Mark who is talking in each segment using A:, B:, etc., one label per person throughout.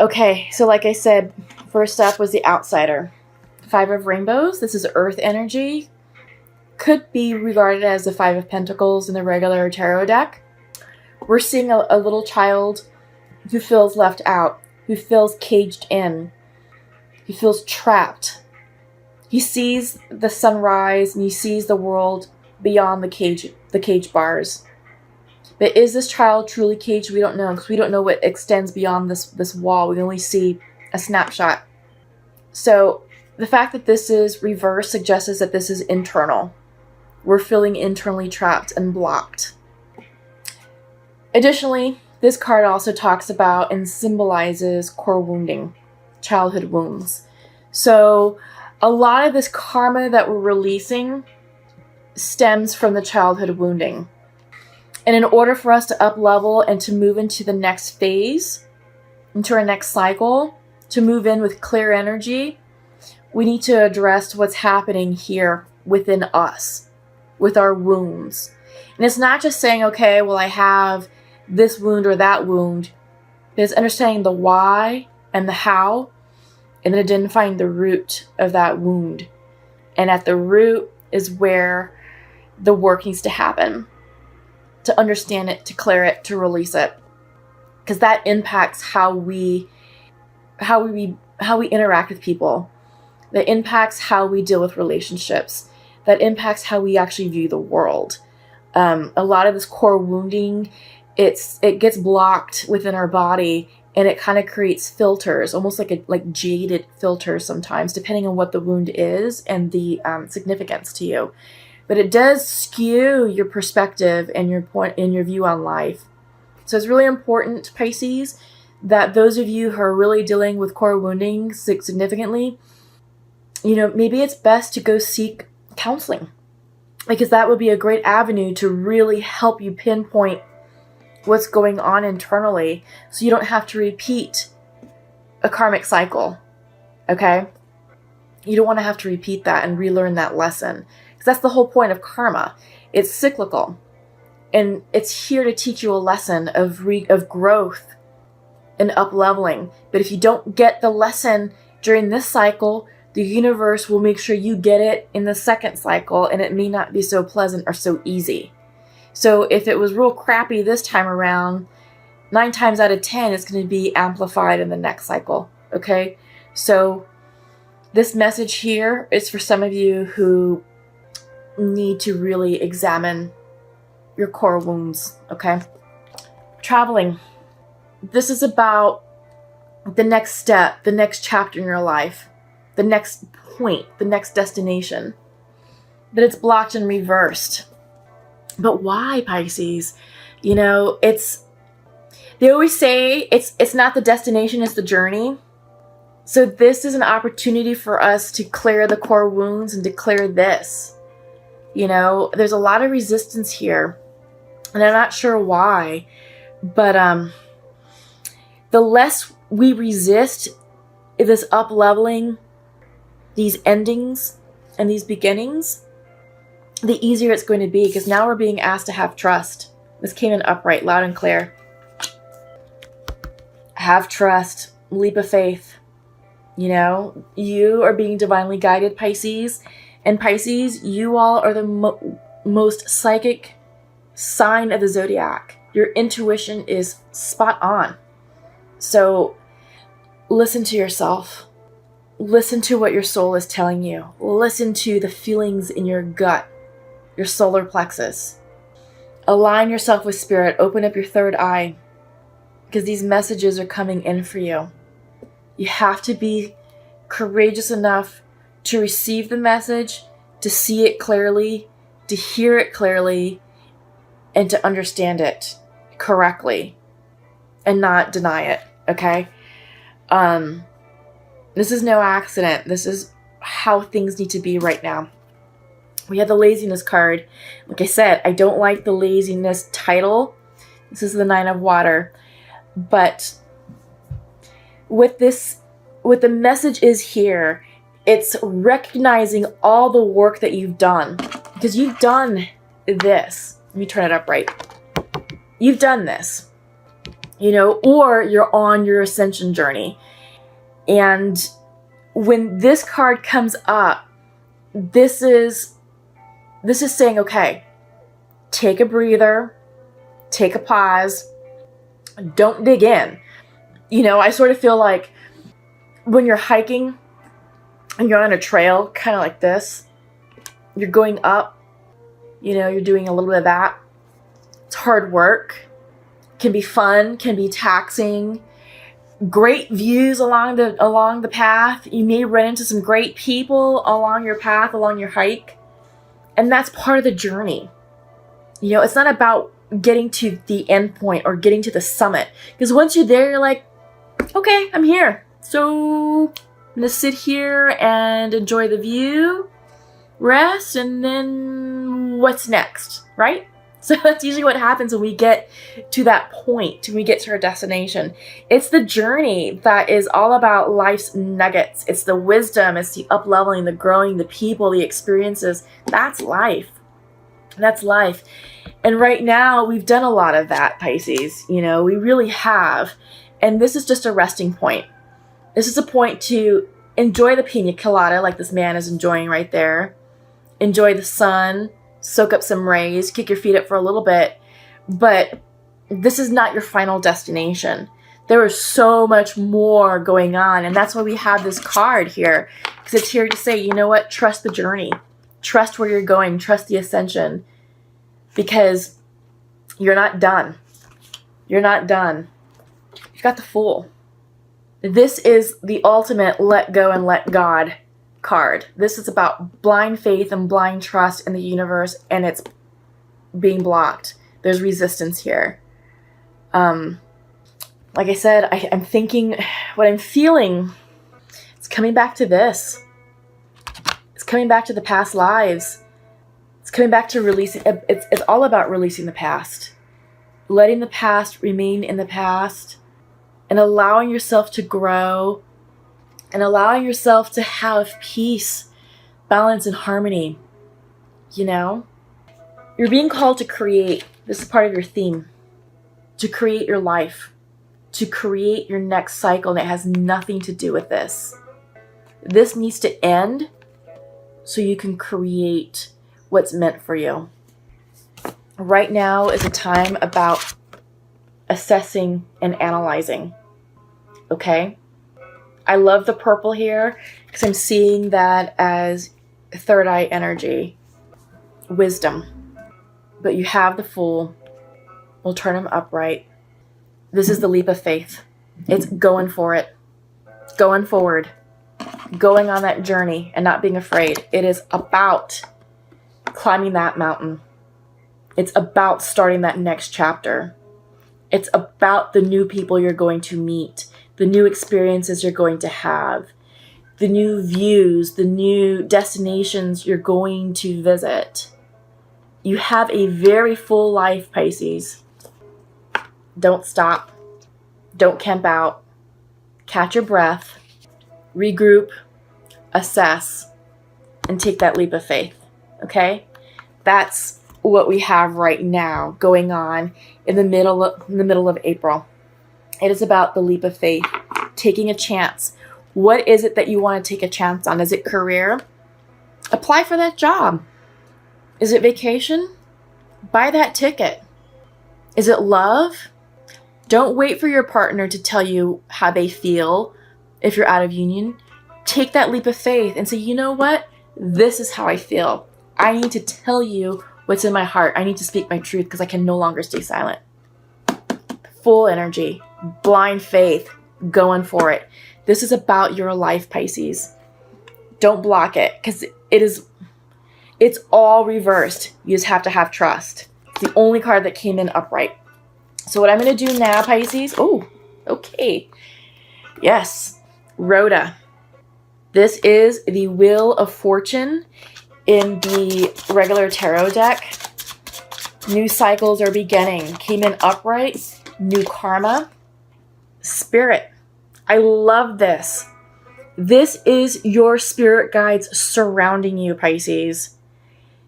A: Okay, so like I said, first up was the outsider. Five of Rainbows. This is earth energy. Could be regarded as the Five of Pentacles in the regular tarot deck. We're seeing a little child who feels left out, who feels caged in, who feels trapped. He sees the sunrise and he sees the world beyond the cage bars. But is this child truly caged? We don't know, because we don't know what extends beyond this wall. We only see a snapshot. So the fact that this is reversed suggests that this is internal. We're feeling internally trapped and blocked. Additionally, this card also talks about and symbolizes core wounding, childhood wounds. So a lot of this karma that we're releasing stems from the childhood wounding. And in order for us to up-level and to move into the next phase, into our next cycle, to move in with clear energy, we need to address what's happening here within us, with our wounds. And it's not just saying, okay, well, I have this wound or that wound. It's understanding the why and the how, and then identifying the root of that wound. And at the root is where the work needs to happen, to understand it, to clear it, to release it. Because that impacts how we interact with people. That impacts how we deal with relationships. That impacts how we actually view the world. A lot of this core wounding, it gets blocked within our body, and it kind of creates filters, almost like jaded filters sometimes, depending on what the wound is and the significance to you. But it does skew your perspective and your point in your view on life. So it's really important, Pisces, that those of you who are really dealing with core wounding significantly, maybe it's best to go seek counseling, because that would be a great avenue to really help you pinpoint what's going on internally, so you don't have to repeat a karmic cycle. Okay? You don't want to have to repeat that and relearn that lesson, because that's the whole point of karma. It's cyclical, and it's here to teach you a lesson of growth and up-leveling. But if you don't get the lesson during this cycle, the universe will make sure you get it in the second cycle, and it may not be so pleasant or so easy. So if it was real crappy this time around, 9 times out of 10, it's going to be amplified in the next cycle. Okay? So this message here is for some of you who need to really examine your core wounds. Okay? Traveling. This is about the next step, the next chapter in your life, the next point, the next destination. But it's blocked and reversed. But why, Pisces? They always say it's not the destination, it's the journey. So this is an opportunity for us to clear the core wounds and to clear this. There's a lot of resistance here, and I'm not sure why, but the less we resist this up-leveling, these endings and these beginnings, the easier it's going to be, because now we're being asked to have trust. This came in upright, loud and clear. Have trust, leap of faith. You are being divinely guided, Pisces. And Pisces, you all are the most psychic sign of the zodiac. Your intuition is spot on. So listen to yourself. Listen to what your soul is telling you. Listen to the feelings in your gut, your solar plexus. Align yourself with spirit. Open up your third eye, because these messages are coming in for you. You have to be courageous enough to receive the message, to see it clearly, to hear it clearly, and to understand it correctly and not deny it. Okay? This is no accident. This is how things need to be right now. We have the laziness card. Like I said, I don't like the laziness title. This is the 9 of water. But what the message is here, it's recognizing all the work that you've done. Because you've done this. Let me turn it up right. You've done this. or you're on your ascension journey. And when this card comes up, this is saying, okay, take a breather, take a pause, don't dig in. I sort of feel like when you're hiking and you're on a trail, kind of like this, you're going up, you're doing a little bit of that. It's hard work, can be fun, can be taxing, great views along the path. You may run into some great people along your path, along your hike. And that's part of the journey. It's not about getting to the end point or getting to the summit. Because once you're there, you're like, okay, I'm here. So I'm going to sit here and enjoy the view, rest, and then what's next, right? So that's usually what happens when we get to that point, when we get to our destination. It's the journey that is all about life's nuggets. It's the wisdom, it's the up-leveling, the growing, the people, the experiences. That's life. That's life. And right now, we've done a lot of that, Pisces. We really have. And this is just a resting point. This is a point to enjoy the pina colada, like this man is enjoying right there. Enjoy the sun. Soak up some rays, kick your feet up for a little bit, but this is not your final destination. There is so much more going on, and that's why we have this card here, because it's here to say, you know what, trust the journey, trust where you're going, trust the ascension, because you're not done. You're not done. You've got the Fool. This is the ultimate let go and let God card. This is about blind faith and blind trust in the universe, and it's being blocked. There's resistance here. Like I said, I'm thinking, what I'm feeling, it's coming back to this. It's coming back to the past lives. It's coming back to releasing. It's all about releasing the past. Letting the past remain in the past and allowing yourself to grow and allowing yourself to have peace, balance, and harmony. You're being called to create. This is part of your theme. To create your life. To create your next cycle, and it has nothing to do with this. This needs to end so you can create what's meant for you. Right now is a time about assessing and analyzing. Okay? I love the purple here because I'm seeing that as third eye energy, wisdom. But you have the Fool. We'll turn him upright. This is the leap of faith. It's going for it, going forward, going on that journey and not being afraid. It is about climbing that mountain. It's about starting that next chapter. It's about the new people you're going to meet, the new experiences you're going to have, the new views, the new destinations you're going to visit. You have a very full life, Pisces. Don't stop. Don't camp out. Catch your breath. Regroup. Assess. And take that leap of faith. Okay? That's what we have right now going on in the middle of April. It is about the leap of faith, taking a chance. What is it that you want to take a chance on? Is it career? Apply for that job. Is it vacation? Buy that ticket. Is it love? Don't wait for your partner to tell you how they feel if you're out of union. Take that leap of faith and say, you know what? This is how I feel. I need to tell you what's in my heart. I need to speak my truth because I can no longer stay silent. Full energy, blind faith, going for it. This is about your life, Pisces. Don't block it because it's all reversed. You just have to have trust. It's the only card that came in upright. So what I'm going to do now, Pisces, oh, okay. Yes, Rhoda. This is the Wheel of Fortune in the regular tarot deck. New cycles are beginning. Came in upright. New karma. Spirit. I love this. This is your spirit guides surrounding you, Pisces.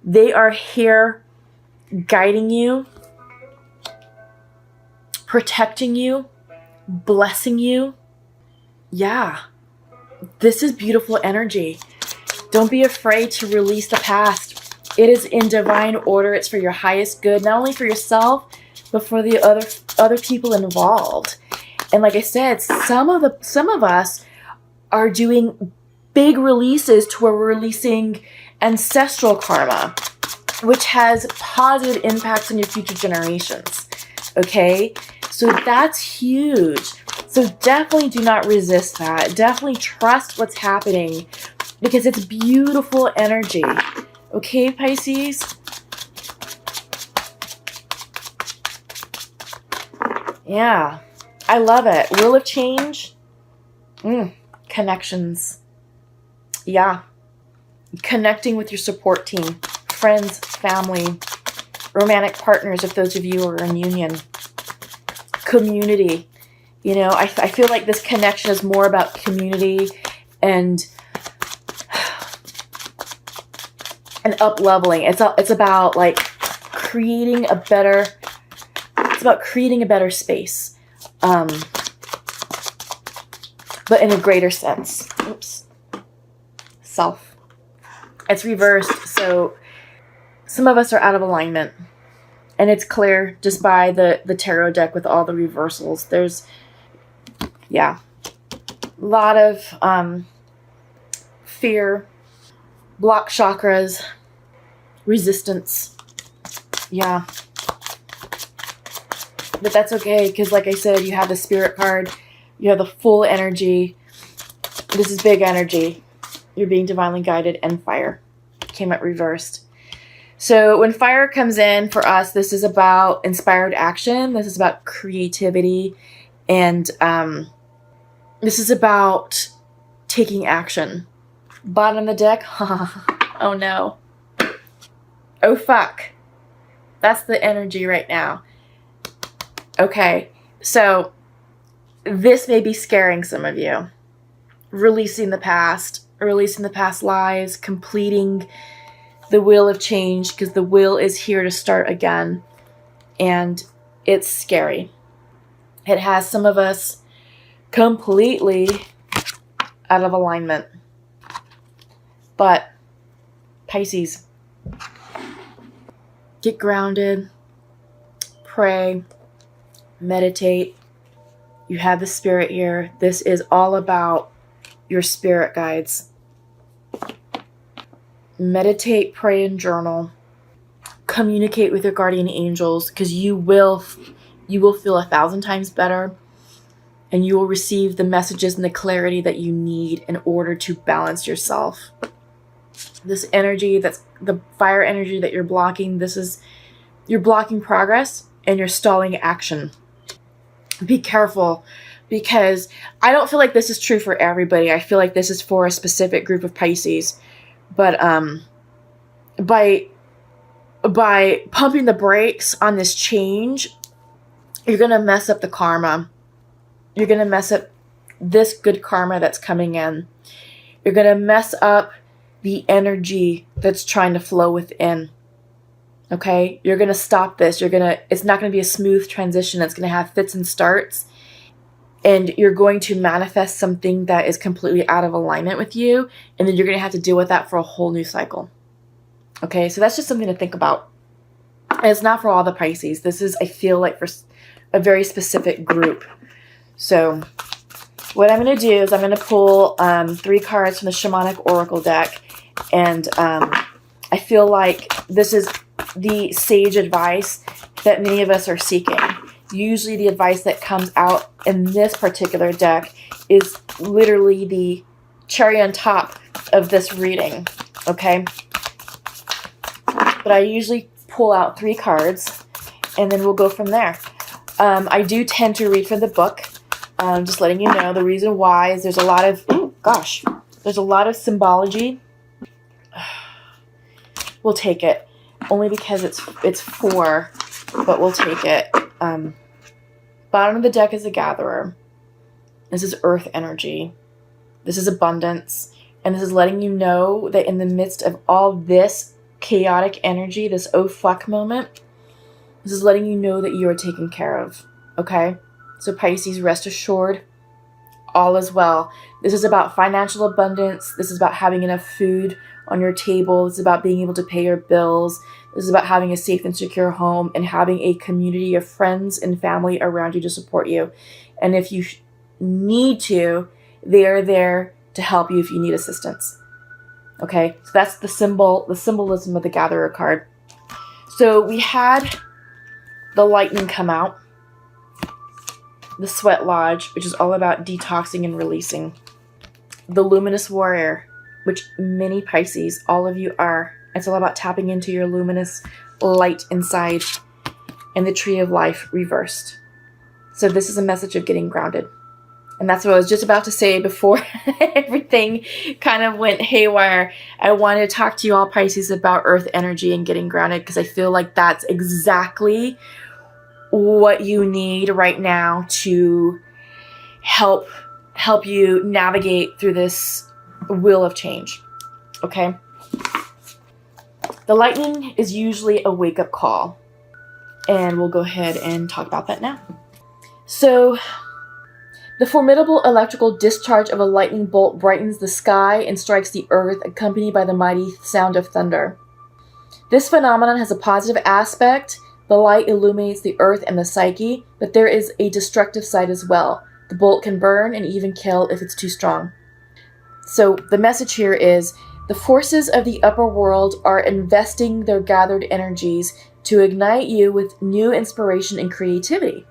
A: They are here guiding you. protecting you, blessing you. Yeah, this is beautiful energy. Don't be afraid to release the past. It is in divine order. It's for your highest good, not only for yourself, but for the other people involved. And like I said, some of us are doing big releases to where we're releasing ancestral karma, which has positive impacts on your future generations. Okay? So that's huge. So definitely do not resist that. Definitely trust what's happening because it's beautiful energy. Okay, Pisces? Yeah. I love it. Wheel of change. Connections. Yeah. Connecting with your support team. Friends, family, romantic partners if those of you are in union. Community. You know, I feel like this connection is more about community and up-leveling. It's about like creating a better space. But in a greater sense. Oops. Self. It's reversed, so some of us are out of alignment. And it's clear just by the tarot deck with all the reversals. There's, yeah, a lot of fear, block chakras, resistance. Yeah. But that's okay, because like I said, you have the spirit card. You have the full energy. This is big energy. You're being divinely guided, and fire came out reversed. So when fire comes in for us, this is about inspired action. This is about creativity. And this is about taking action. Bottom of the deck. Oh no. Oh fuck. That's the energy right now. Okay. So this may be scaring some of you. Releasing the past lives, completing the wheel of change, because the wheel is here to start again. And it's scary. It has some of us completely out of alignment. But Pisces, get grounded, pray, meditate. You have the spirit here. This is all about your spirit guides. Meditate, pray, and journal. Communicate with your guardian angels, because you will feel 1,000 times better, and you will receive the messages and the clarity that you need in order to balance yourself. This energy, that's the fire energy that you're blocking, you're blocking progress and you're stalling action. Be careful, because I don't feel like this is true for everybody. I feel like this is for a specific group of Pisces. But by pumping the brakes on this change, you're going to mess up the karma. You're going to mess up this good karma that's coming in. You're going to mess up the energy that's trying to flow within. Okay? You're going to stop this. It's not going to be a smooth transition. It's going to have fits and starts. And you're going to manifest something that is completely out of alignment with you. And then you're going to have to deal with that for a whole new cycle. Okay? So that's just something to think about. And it's not for all the Pisces. This is, I feel like, for a very specific group. So what I'm going to do is I'm going to pull 3 cards from the Shamanic Oracle deck. And I feel like this is the sage advice that many of us are seeking. Usually the advice that comes out in this particular deck is literally the cherry on top of this reading, okay? But I usually pull out 3 cards, and then we'll go from there. I do tend to read from the book, just letting you know. The reason why is there's a lot of, there's a lot of symbology. We'll take it. Only because it's 4, but we'll take it. Bottom of the deck is a gatherer. This is earth energy. This is abundance. And this is letting you know that in the midst of all this chaotic energy, this oh fuck moment, this is letting you know that you are taken care of. Okay? So Pisces, rest assured, all is well. This is about financial abundance. This is about having enough food on your table. This is about being able to pay your bills. This is about having a safe and secure home and having a community of friends and family around you to support you. And if you need to, they are there to help you if you need assistance. Okay, so that's the symbolism of the Gatherer card. So we had the Lightning come out, the Sweat Lodge, which is all about detoxing and releasing, the Luminous Warrior, which many Pisces, all of you are. It's all about tapping into your luminous light inside, and the Tree of Life reversed. So this is a message of getting grounded. And that's what I was just about to say before everything kind of went haywire. I wanted to talk to you all, Pisces, about earth energy and getting grounded, because I feel like that's exactly what you need right now to help you navigate through this wheel of change. Okay? The lightning is usually a wake-up call. And we'll go ahead and talk about that now. So, the formidable electrical discharge of a lightning bolt brightens the sky and strikes the earth, accompanied by the mighty sound of thunder. This phenomenon has a positive aspect. The light illuminates the earth and the psyche, but there is a destructive side as well. The bolt can burn and even kill if it's too strong. So the message here is, the forces of the upper world are investing their gathered energies to ignite you with new inspiration and creativity.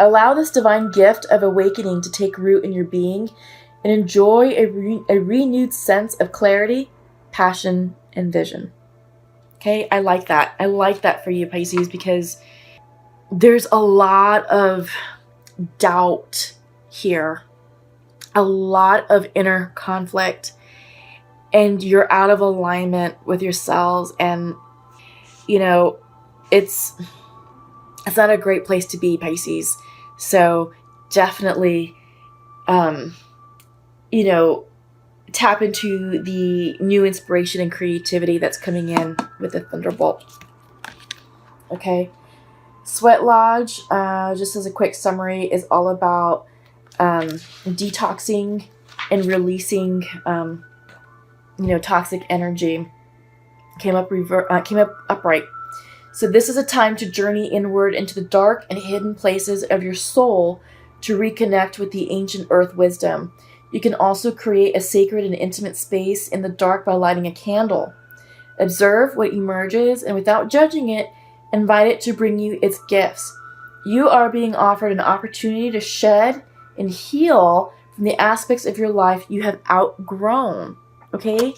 A: Allow this divine gift of awakening to take root in your being and enjoy a renewed sense of clarity, passion, and vision. Okay, I like that. I like that for you, Pisces, because there's a lot of doubt here, a lot of inner conflict, and you're out of alignment with yourselves, and it's not a great place to be, Pisces. So definitely, tap into the new inspiration and creativity that's coming in with the Thunderbolt. Okay. Sweat Lodge, just as a quick summary, is all about detoxing and releasing, toxic energy. Came up upright. So this is a time to journey inward into the dark and hidden places of your soul to reconnect with the ancient earth wisdom. You can also create a sacred and intimate space in the dark by lighting a candle. Observe what emerges, and without judging it, invite it to bring you its gifts. You are being offered an opportunity to shed and heal from the aspects of your life you have outgrown. Okay?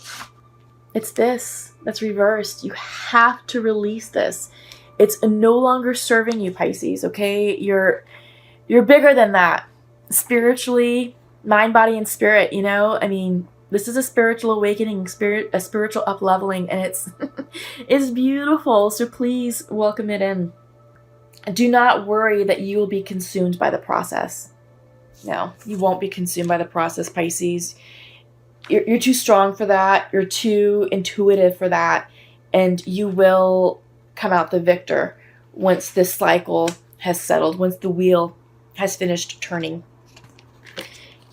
A: It's this that's reversed. You have to release this. It's no longer serving you, Pisces, okay? You're bigger than that. Spiritually, mind, body, and spirit, this is a spiritual awakening, a spiritual up-leveling, and it's beautiful. So please welcome it in. Do not worry that you will be consumed by the process. No, you won't be consumed by the process, Pisces. You're too strong for that. You're too intuitive for that. And you will come out the victor once this cycle has settled, once the wheel has finished turning.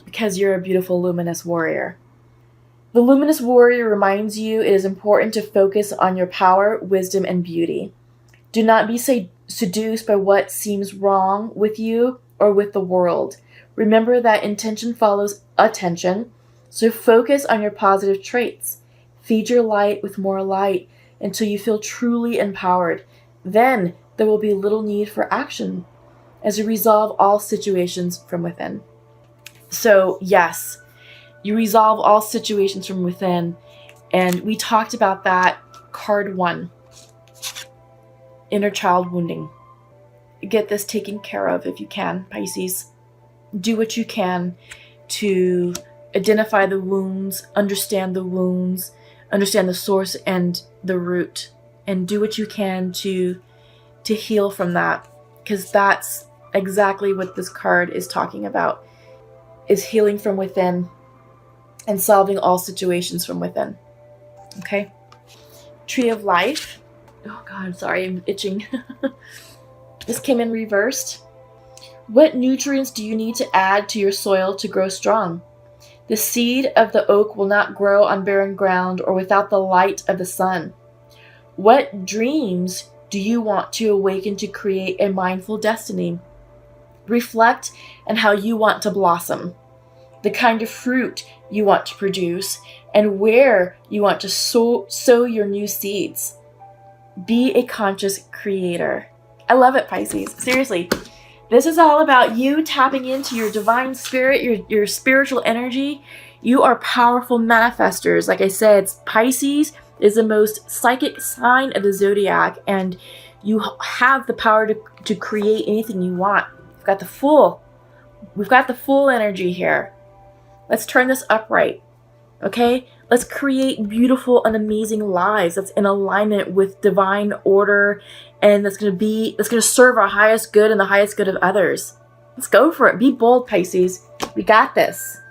A: Because you're a beautiful luminous warrior. The luminous warrior reminds you it is important to focus on your power, wisdom, and beauty. Do not be seduced by what seems wrong with you or with the world. Remember that intention follows attention. So focus on your positive traits. Feed your light with more light until you feel truly empowered. Then there will be little need for action as you resolve all situations from within. So yes, you resolve all situations from within. And we talked about that. Card 1, inner child wounding. Get this taken care of if you can, Pisces. Do what you can to identify the wounds, understand the source and the root, and do what you can to heal from that, because that's exactly what this card is talking about, is healing from within and solving all situations from within. Okay? Tree of Life. Oh God, sorry, I'm itching. This came in reversed. What nutrients do you need to add to your soil to grow strong? The seed of the oak will not grow on barren ground or without the light of the sun. What dreams do you want to awaken to create a mindful destiny? Reflect on how you want to blossom, the kind of fruit you want to produce, and where you want to sow your new seeds. Be a conscious creator. I love it, Pisces. Seriously. This is all about you tapping into your divine spirit, your spiritual energy. You are powerful manifestors. Like I said, Pisces is the most psychic sign of the zodiac, and you have the power to create anything you want. We've got the full energy here. Let's turn this upright. Okay? Let's create beautiful and amazing lives that's in alignment with divine order, and that's going to serve our highest good and the highest good of others. Let's go for it. Be bold, Pisces. We got this.